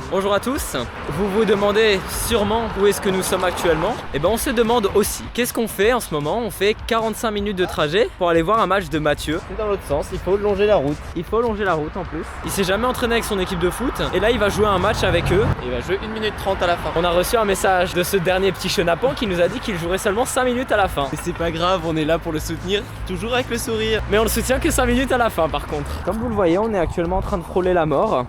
Bonjour à tous. Vous vous demandez sûrement où est-ce que nous sommes actuellement. Et ben on se demande aussi. Qu'est-ce qu'on fait en ce moment? On fait 45 minutes de trajet pour aller voir un match de Mathieu. C'est dans l'autre sens, il faut longer la route. Il faut longer la route en plus. Il s'est jamais entraîné avec son équipe de foot. Et là il va jouer un match avec eux. Il va jouer 1 minute 30 à la fin. On a reçu un message de ce dernier petit chenapan qui nous a dit qu'il jouerait seulement 5 minutes à la fin. Mais c'est pas grave, on est là pour le soutenir, toujours avec le sourire. Mais on le soutient que 5 minutes à la fin par contre. Comme vous le voyez, on est actuellement en train de frôler la mort.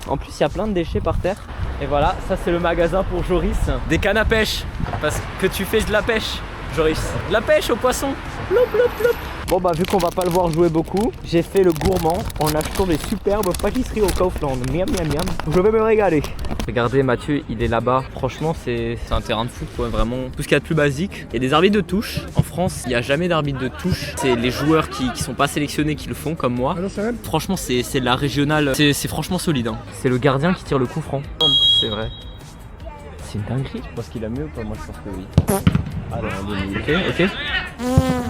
En plus il y a plein de déchets par terre. Et voilà, ça c'est le magasin pour Joris. Des cannes à pêche. Parce que tu fais de la pêche, Joris. De la pêche aux poissons. Plop, plop, plop. Bon bah vu qu'on va pas le voir jouer beaucoup, j'ai fait le gourmand en achetant des superbes pâtisseries au Kaufland. Miam miam miam. Je vais me régaler. Regardez Mathieu, il est là-bas. Franchement c'est un terrain de foot quoi, vraiment tout ce qu'il y a de plus basique. Il y a des arbitres de touche. En France, il n'y a jamais d'arbitre de touche. C'est les joueurs qui sont pas sélectionnés qui le font comme moi. Franchement c'est la régionale, c'est franchement solide hein. C'est le gardien qui tire le coup franc. C'est vrai. C'est une dinguerie. Je pense qu'il a mieux ou pas? Moi je pense que oui. Ah non,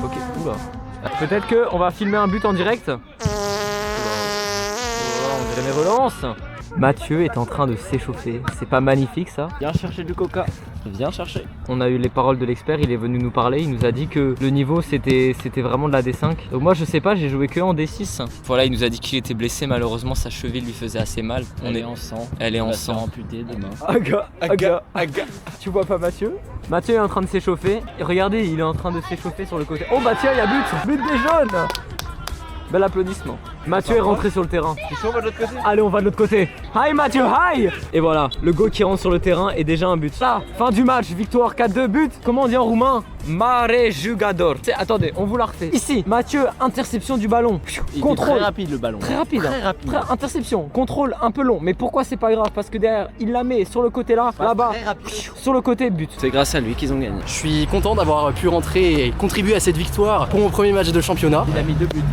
Ok. Oula. Peut-être qu'on va filmer un but en direct. On dirait mes relances. Mathieu est en train de s'échauffer. C'est pas magnifique ça? Viens chercher du coca. Viens chercher. On a eu les paroles de l'expert, il est venu nous parler. Il nous a dit que le niveau c'était vraiment de la D5. Donc moi je sais pas, j'ai joué que en D6. Voilà, il nous a dit qu'il était blessé. Malheureusement sa cheville lui faisait assez mal. Elle est en sang. Elle est en sang. Amputée demain. Aga. Tu vois pas Mathieu? Mathieu est en train de s'échauffer. Regardez, il est en train de s'échauffer sur le côté. Oh bah tiens, il y a but des jaunes. Bel applaudissement. Mathieu est rentré sur le terrain. Tu chaud, on va de l'autre côté? Allez, on va de l'autre côté. Hi Mathieu, hi. Et voilà, le go qui rentre sur le terrain est déjà un but. Ça, fin du match, victoire 4-2, but. Comment on dit en roumain? Mare jugador. Attendez, on vous la refait. Ici, Mathieu, interception du ballon. Contrôle. Très rapide le ballon. Très rapide. Très rapide. Interception. Contrôle un peu long. Mais pourquoi c'est pas grave? Parce que derrière, il la met sur le côté là, là-bas. Très rapide. Sur le côté, but. C'est grâce à lui qu'ils ont gagné. Je suis content d'avoir pu rentrer et contribuer à cette victoire pour mon premier match de championnat. Il a mis 2 buts.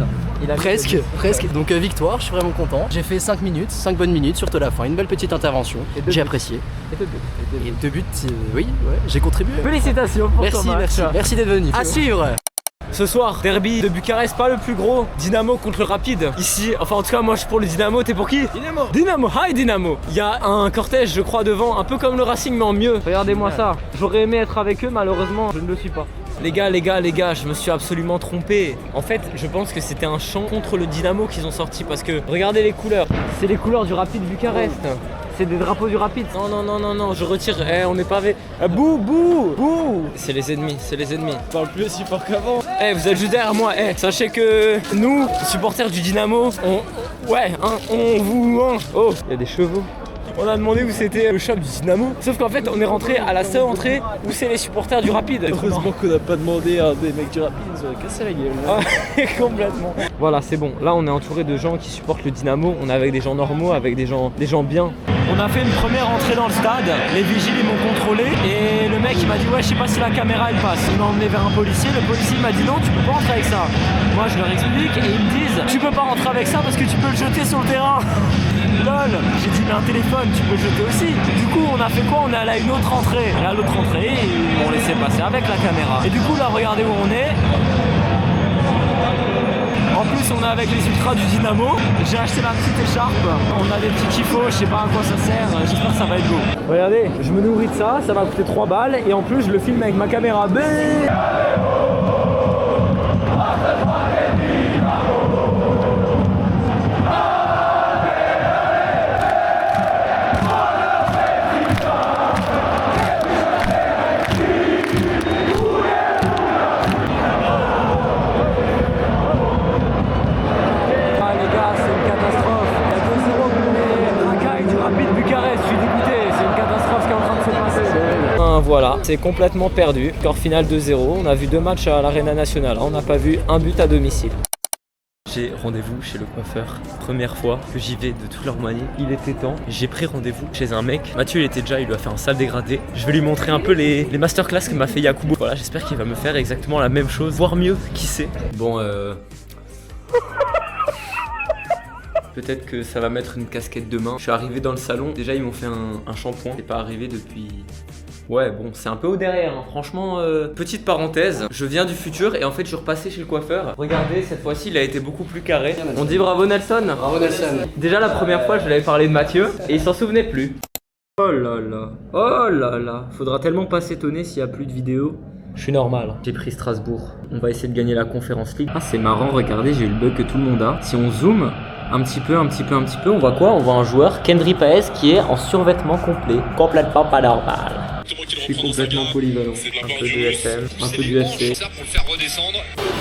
Presque. Donc victoire, je suis vraiment content. J'ai fait 5 minutes, 5 bonnes minutes, surtout la fin. Une belle petite intervention. J'ai apprécié. Et 2 buts. 2 buts, oui, ouais, j'ai contribué. Félicitations pour ton match. Merci d'être venu. À suivre. Ce soir, derby de Bucarest, pas le plus gros. Dynamo contre le Rapide. Ici, enfin en tout cas moi je suis pour le Dynamo, t'es pour qui? Dynamo, hi Dynamo. Il y a un cortège je crois devant, un peu comme le Racing mais en mieux. Regardez-moi ça, j'aurais aimé être avec eux, malheureusement je ne le suis pas. Les gars, je me suis absolument trompé. En fait, je pense que c'était un chant contre le Dynamo qu'ils ont sorti parce que regardez les couleurs. C'est les couleurs du Rapide Bucarest. C'est des drapeaux du Rapide. Non, je retire. On est pavé. Bouh. C'est les ennemis. Parle plus aussi fort qu'avant. Vous êtes juste derrière moi. Sachez que nous, supporters du Dynamo, on vous. Oh, il y a des chevaux. On a demandé où c'était le shop du Dynamo. Sauf qu'en fait, on est rentré à la seule entrée où c'est les supporters du Rapide. Heureusement qu'on n'a pas demandé à des mecs du Rapide, ils auraient cassé la gueule. Complètement. Voilà, c'est bon. Là, on est entouré de gens qui supportent le Dynamo. On est avec des gens normaux, avec des gens bien. On a fait une première entrée dans le stade. Les vigiles, ils m'ont contrôlé. Et le mec, il m'a dit, ouais, je sais pas si la caméra, elle passe. Il m'a emmené vers un policier. Le policier, il m'a dit, non, tu peux pas rentrer avec ça. Moi, je leur explique et ils me disent, tu peux pas rentrer avec ça parce que tu peux le jeter sur le terrain. Lol. J'ai dit, mais un téléphone, tu peux le jeter aussi. Du coup, on a fait quoi? On est allé à une autre entrée. Et à l'autre entrée, ils m'ont laissé passer avec la caméra. Et du coup, là, regardez où on est. En plus on est avec les ultras du Dynamo. J'ai acheté ma petite écharpe. On a des petits tifos, je sais pas à quoi ça sert. J'espère que ça va être beau. Regardez, je me nourris de ça, ça va coûter 3 balles. Et en plus je le filme avec ma caméra. Voilà, c'est complètement perdu. Score final 2-0. On a vu 2 matchs à l'Arena Nationale. On n'a pas vu un but à domicile. J'ai rendez-vous chez le coiffeur. Première fois que j'y vais de toute la Roumanie. Il était temps. J'ai pris rendez-vous chez un mec. Mathieu, il lui a fait un sale dégradé. Je vais lui montrer un peu les masterclass que m'a fait Yakubo. Voilà, j'espère qu'il va me faire exactement la même chose, voire mieux, qui sait. Bon, peut-être que ça va mettre une casquette demain. Je suis arrivé dans le salon. Déjà, ils m'ont fait un shampoing. C'est pas arrivé depuis Ouais, bon, c'est un peu au derrière, hein. Franchement, petite parenthèse, je viens du futur et en fait je suis repassé chez le coiffeur. Regardez, cette fois-ci il a été beaucoup plus carré. On dit bravo Nelson. Bravo Nelson. Déjà la première fois je lui avais parlé de Mathieu et il s'en souvenait plus. Oh là là, oh là là, faudra tellement pas s'étonner s'il y a plus de vidéos. Je suis normal. J'ai pris Strasbourg. On va essayer de gagner la Conference League. Ah, c'est marrant, regardez, j'ai eu le bug que tout le monde a. Si on zoome un petit peu, on voit quoi? On voit un joueur, Kendry Paez, qui est en survêtement complet. Complètement pas normal. Je suis complètement polyvalent. Un peu de SM, un peu d'UFC.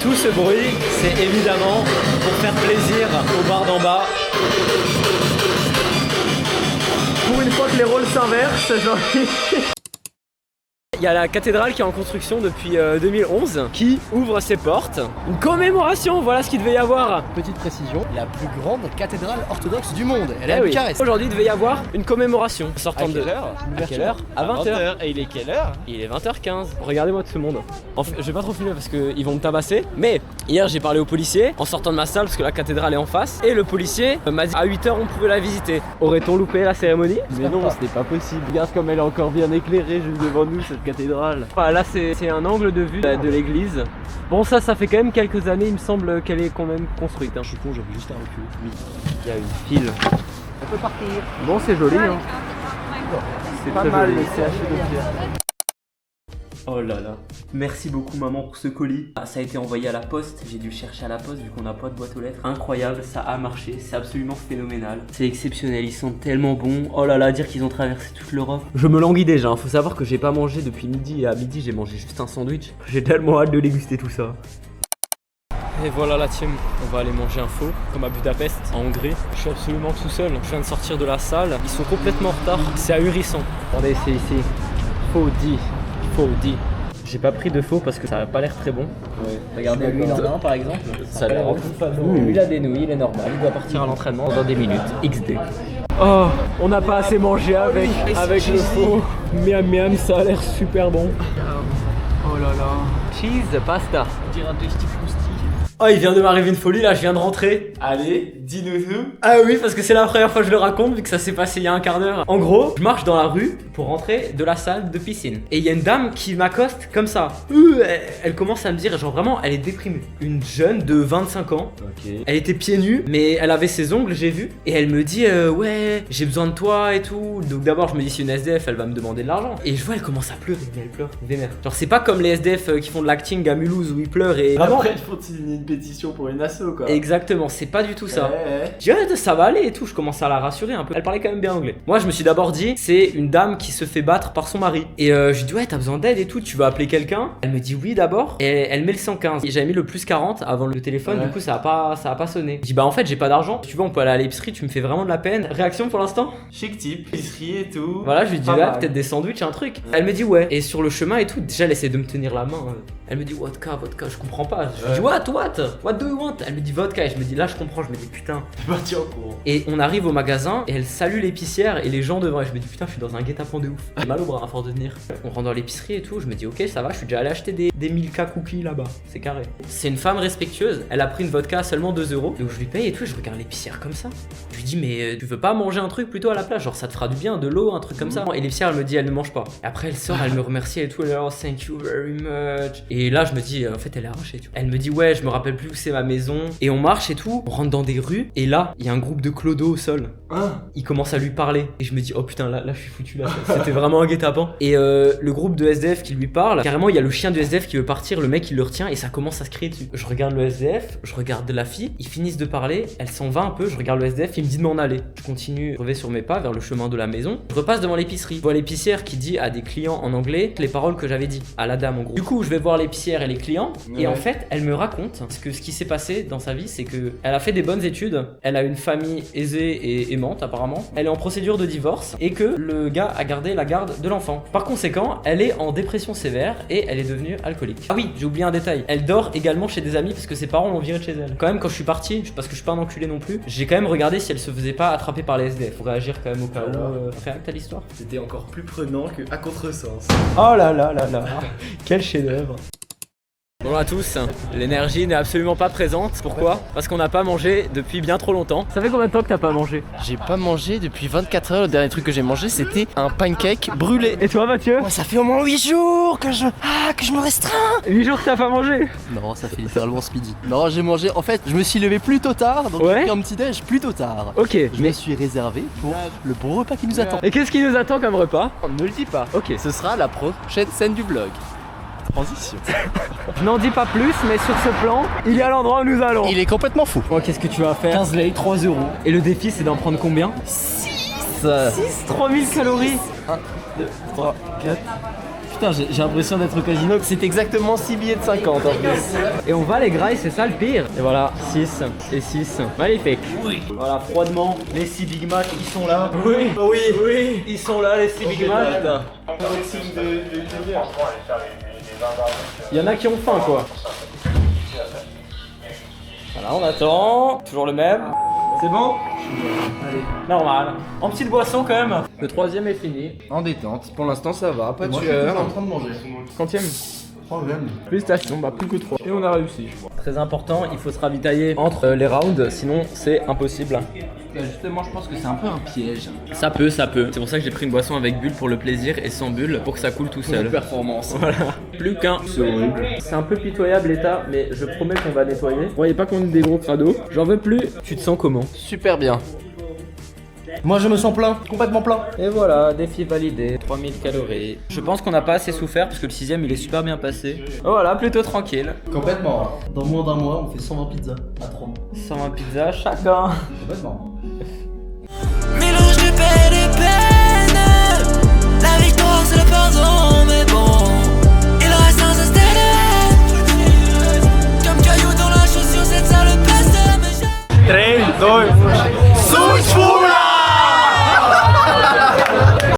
Tout ce bruit, c'est évidemment pour faire plaisir au bar d'en bas. Pour une fois que les rôles s'inversent, genre... Il y a la cathédrale qui est en construction depuis 2011 qui ouvre ses portes. Une commémoration, voilà ce qu'il devait y avoir. Petite précision, la plus grande cathédrale orthodoxe du monde. Elle est à oui. Bucarest. Aujourd'hui, il devait y avoir une commémoration. Sortant de l'heure. À quelle heure? À 20h. Et il est quelle heure? Il est 20h15. Regardez-moi tout ce monde. En fait, je vais pas trop filmer parce qu'ils vont me tabasser. Mais hier, j'ai parlé au policier en sortant de ma salle parce que la cathédrale est en face. Et le policier m'a dit à 8h, on pouvait la visiter. Aurait-on loupé la cérémonie? Mais non, ce n'est pas possible. Regarde comme elle est encore bien éclairée juste devant nous, cette cathédrale. Enfin, là, c'est un angle de vue de l'église. Bon, ça fait quand même quelques années, il me semble qu'elle est quand même construite. Hein. Je suis con, j'avais juste un recul. Oui, il y a une file. On peut partir. Bon, c'est joli. Hein. C'est pas mal le CHU de Pierre. Oh là là. Merci beaucoup maman pour ce colis. Ah, ça a été envoyé à la poste, j'ai dû le chercher à la poste vu qu'on n'a pas de boîte aux lettres. Incroyable, ça a marché, c'est absolument phénoménal. C'est exceptionnel, ils sont tellement bons. Oh là là, dire qu'ils ont traversé toute l'Europe. Je me languis déjà, hein. Faut savoir que j'ai pas mangé depuis midi et à midi j'ai mangé juste un sandwich. J'ai tellement hâte de déguster tout ça. Et voilà la team, on va aller manger un faux comme à Budapest, en Hongrie. Je suis absolument tout seul, je viens de sortir de la salle, ils sont complètement en retard, c'est ahurissant. Regardez, c'est ici, faux dit. Faux dit. J'ai pas pris de faux parce que ça a pas l'air très bon. Ouais. Regardez, lui il en a un par exemple. Ça a l'air pas bon. Lui il a des nouilles, il est normal. Il doit partir à l'entraînement dans des minutes. XD. Oh, on n'a pas assez mangé avec le faux. Miam miam, ça a l'air super bon. Oh là là. Cheese, pasta. On dirait un testy crousty. Oh, il vient de m'arriver une folie là, je viens de rentrer. Allez, dis-nous tout. Ah oui, parce que c'est la première fois que je le raconte vu que ça s'est passé il y a un quart d'heure. En gros, je marche dans la rue pour rentrer de la salle de piscine. Et il y a une dame qui m'accoste comme ça. Elle commence à me dire, genre vraiment, elle est déprimée. Une jeune de 25 ans. Ok. Elle était pieds nus, mais elle avait ses ongles, j'ai vu. Et elle me dit, ouais, j'ai besoin de toi et tout. Donc d'abord, je me dis, c'est une SDF, elle va me demander de l'argent. Et je vois, elle commence à pleurer, mais elle pleure, vénère. Genre, c'est pas comme les SDF qui font de l'acting à Mulhouse où ils pleurent et. Après, il faut signer une pétition pour une asso quoi. Exactement, c'est pas du tout ça. Ouais. Je dis, ouais, ça va aller et tout, je commence à la rassurer un peu. Elle parlait quand même bien anglais. Moi, je me suis d'abord dit, c'est une dame qui se fait battre par son mari. Et je lui dis, ouais, t'as besoin d'aide et tout, tu veux appeler quelqu'un? Elle me dit oui d'abord. Et elle met le 115. Et j'avais mis le plus 40 avant le téléphone, Ouais. du coup, ça a pas sonné. Je dis, bah en fait, j'ai pas d'argent. Si tu veux, on peut aller à l'épicerie, tu me fais vraiment de la peine. Réaction pour l'instant? Chic type, épicerie et tout. Voilà, je lui dis, Pas ouais, mal. peut-être des sandwichs, un truc. Elle me dit, ouais. Et sur le chemin et tout, déjà, elle essaie de me tenir la main. Elle me dit, vodka, je comprends pas. Je lui dis, what do you want? Elle me dit, vodka. Et je me dis, là, je comprends. Je me dis, putain. C'est parti en courant. Et on arrive au magasin et elle salue l'épicière et les gens devant. Et je me dis, putain, je suis dans un guet-apens de ouf. J'ai mal au bras à force de tenir. On rentre dans l'épicerie et tout. Je me dis, ok, ça va, je suis déjà allé acheter des Milka cookies là-bas. C'est carré. C'est une femme respectueuse. Elle a pris une vodka à seulement 2 €. Donc je lui paye et tout. Et je regarde l'épicière comme ça. Je lui dis, mais tu veux pas manger un truc plutôt à la place? Genre, ça te fera du bien, de l'eau, un truc comme ça. Et l'épicière, elle me dit, elle ne mange pas. Et après, elle sort, elle me remercie et tout. Elle est là, oh, thank you very much. Et là, je me dis, en fait, elle est arrachée. Tu vois. Elle me dit, ouais, je me rappelle plus où c'est ma maison. Et on marche et tout. On rentre dans des rues. Et là, il y a un groupe de clodos au sol. Hein? Il commence à lui parler. Et je me dis, oh putain, là je suis foutu là. C'était vraiment un guet-apens. Et le groupe de SDF qui lui parle, carrément, il y a le chien du SDF qui veut partir. Le mec, il le retient et ça commence à se crier dessus. Je regarde le SDF, je regarde la fille. Ils finissent de parler. Elle s'en va un peu. Je regarde le SDF. Il me dit de m'en aller. Je continue, je vais sur mes pas vers le chemin de la maison. Je repasse devant l'épicerie. Je vois l'épicière qui dit à des clients en anglais les paroles que j'avais dit à la dame en gros. Du coup, je vais voir l'épicière et les clients. Ouais. Et en fait, elle me raconte ce qui s'est passé dans sa vie, c'est que elle a fait des bonnes études. Elle a une famille aisée et aimante apparemment. Elle est en procédure de divorce et que le gars a gardé la garde de l'enfant. Par conséquent, elle est en dépression sévère et elle est devenue alcoolique. Ah oui, j'ai oublié un détail. Elle dort également chez des amis parce que ses parents l'ont virée de chez elle. Quand même, quand je suis parti, parce que je suis pas un enculé non plus, j'ai quand même regardé si elle se faisait pas attraper par les SDF. Faut réagir quand même au cas où. Réacte à l'histoire. C'était encore plus prenant que à contresens. Oh là là là là. Quel chef-d'œuvre. Bon, Bonjour à tous. L'énergie n'est absolument pas présente. Pourquoi? Parce qu'on n'a pas mangé depuis bien trop longtemps. Ça fait combien de temps que t'as pas mangé? J'ai pas mangé depuis 24 heures. Le dernier truc que j'ai mangé, c'était un pancake brûlé. Et toi, Mathieu? Moi, ça fait au moins 8 jours que je me restreins. 8 jours que t'as pas mangé? Non, ça fait littéralement ce midi. Non, j'ai mangé. En fait, je me suis levé plutôt tard, donc j'ai pris un petit déj plutôt tard. Ok. Je me suis réservé pour le beau repas qui nous attend. Et qu'est-ce qui nous attend comme repas? On ne le dit pas. Ok. Ce sera la prochaine scène du vlog. Transition. Je n'en dis pas plus, mais sur ce plan, il y a l'endroit où nous allons. Il est complètement fou. Bon, qu'est-ce que tu vas faire? 15 lait, 3 euros. Et le défi, c'est d'en prendre combien? 3000 calories. 1, 2, 3, 4. Putain, j'ai l'impression d'être au casino. C'est exactement 6 billets de 50 en plus. Et on va les grailles, c'est ça le pire. Et voilà, 6 et 6. Magnifique. Oui. Voilà, froidement, les 6 Big Mac, ils sont là. Oui, oui, oui. Ils sont là, les 6 Big Mac. Il y en a qui ont faim, quoi. Voilà, on attend. Toujours le même. C'est bon? Allez, normal. En petite boisson quand même. Le troisième est fini. En détente, pour l'instant ça va, pas de Moi, je tueur. suis en train de manger. Quantième? Troisième. Félicitations, bah plus que 3. Et on a réussi. Très important, il faut se ravitailler entre les rounds, sinon c'est impossible. Justement, je pense que c'est un peu un piège. Ça peut. C'est pour ça que j'ai pris une boisson avec bulle pour le plaisir et sans bulle pour que ça coule tout seul. Performance. Voilà. Plus qu'un. C'est horrible. C'est un peu pitoyable l'état, mais je promets qu'on va nettoyer. Vous voyez pas qu'on est des gros crados. J'en veux plus. Tu te sens comment? Super bien. Moi je me sens plein, complètement plein. Et voilà, défi validé, 3000 calories. Je pense qu'on n'a pas assez souffert parce que le 6ème il est super bien passé. Voilà, plutôt tranquille. Complètement. Dans moins d'un mois, on fait 120 pizzas à 3. 120 pizzas chacun. Complètement.